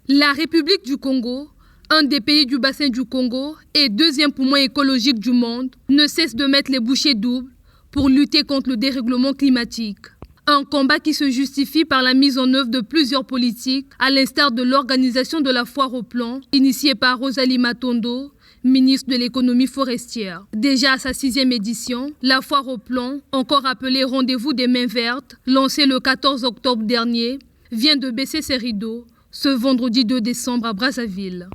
La République du Congo, un des pays du bassin du Congo et deuxième poumon écologique du monde, ne cesse de mettre les bouchées doubles pour lutter contre le dérèglement climatique. Un combat qui se justifie par la mise en œuvre de plusieurs politiques, à l'instar de l'organisation de la foire au plan, initiée par Rosalie Matondo, ministre de l'économie forestière. Déjà à sa 6e édition, la foire au plan, encore appelée Rendez-vous des mains vertes, lancée le 14 octobre dernier, vient de baisser ses rideaux ce vendredi 2 décembre à Brazzaville.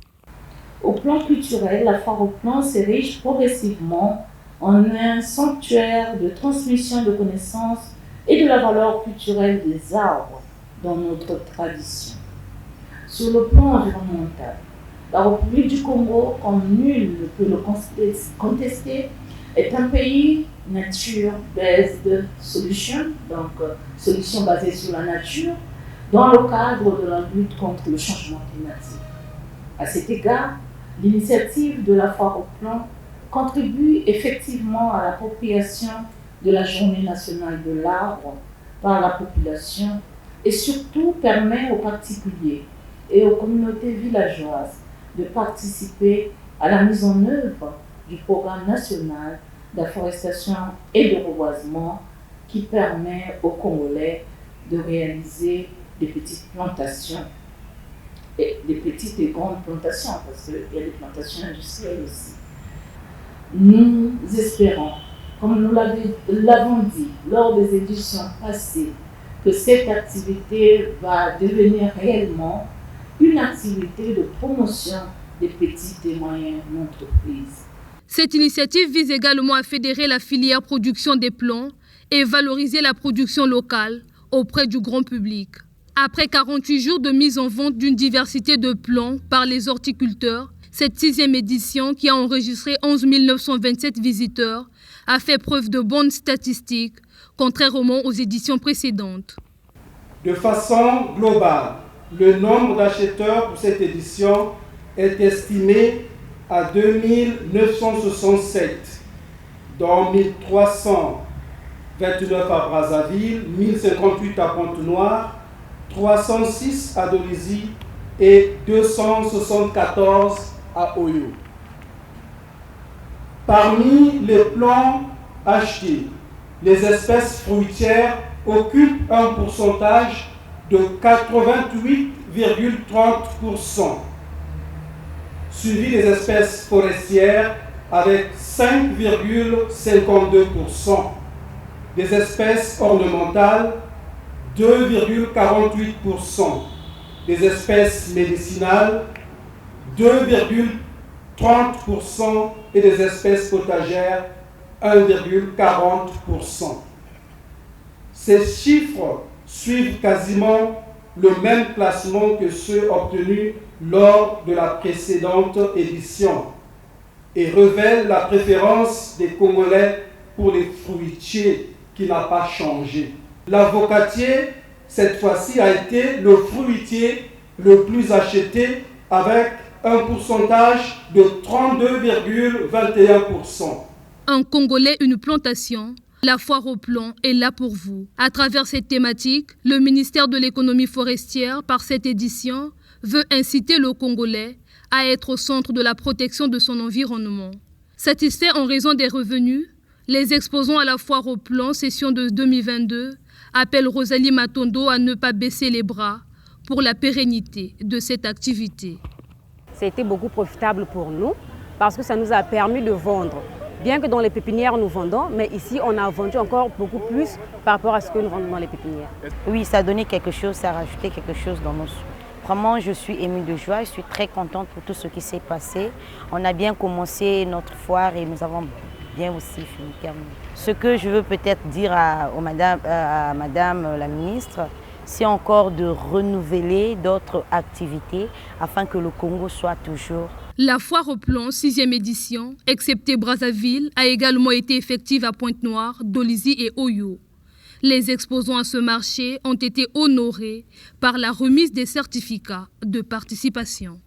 Au plan culturel, la foire au plan s'érige progressivement en un sanctuaire de transmission de connaissances et de la valeur culturelle des arbres dans notre tradition. Sur le plan environnemental, la République du Congo, comme nul ne peut le contester, est un pays nature-based solution, donc solution basée sur la nature, dans le cadre de la lutte contre le changement climatique. À cet égard, l'initiative de la foire au plan contribue effectivement à l'appropriation de la Journée nationale de l'arbre par la population et surtout permet aux particuliers et aux communautés villageoises de participer à la mise en œuvre du programme national d'afforestation et de reboisement qui permet aux Congolais de réaliser des petites plantations, et des petites et grandes plantations, parce qu'il y a des plantations industrielles aussi. Nous espérons, comme nous l'avons dit lors des éditions passées, que cette activité va devenir réellement une activité de promotion des petites et moyennes entreprises. Cette initiative vise également à fédérer la filière production des plants et valoriser la production locale auprès du grand public. Après 48 jours de mise en vente d'une diversité de plants par les horticulteurs, cette 6e édition, qui a enregistré 11 927 visiteurs, a fait preuve de bonnes statistiques, contrairement aux éditions précédentes. De façon globale, le nombre d'acheteurs pour cette édition est estimé à 2 967, dont 1 329 à Brazzaville, 1 058 à Pointe-Noire, 306 à Dolisie et 274 à Oyo. Parmi les plants achetés, les espèces fruitières occupent un pourcentage de 88,30%, suivi des espèces forestières avec 5,52%, des espèces ornementales 2,48%, des espèces médicinales 2,30% et des espèces potagères 1,40%. Ces chiffres suivent quasiment le même classement que ceux obtenus lors de la précédente édition et révèlent la préférence des Congolais pour les fruitiers qui n'a pas changé. L'avocatier, cette fois-ci, a été le fruitier le plus acheté avec un pourcentage de 32,21%. Un Congolais, une plantation. La foire au plan est là pour vous. À travers cette thématique, le ministère de l'économie forestière, par cette édition, veut inciter le Congolais à être au centre de la protection de son environnement. Satisfaits en raison des revenus, les exposants à la foire au plan session de 2022 appellent Rosalie Matondo à ne pas baisser les bras pour la pérennité de cette activité. Ça a été beaucoup profitable pour nous parce que ça nous a permis de vendre. Bien que dans les pépinières nous vendons, mais ici on a vendu encore beaucoup plus par rapport à ce que nous vendons dans les pépinières. Oui, ça a donné quelque chose, ça a rajouté quelque chose dans nos... Vraiment, je suis émue de joie, je suis très contente pour tout ce qui s'est passé. On a bien commencé notre foire et nous avons bien aussi fini. Ce que je veux peut-être dire à Madame la ministre, c'est encore de renouveler d'autres activités afin que le Congo soit toujours... La foire au plan, 6e édition, excepté Brazzaville, a également été effective à Pointe-Noire, Dolisie et Oyo. Les exposants à ce marché ont été honorés par la remise des certificats de participation.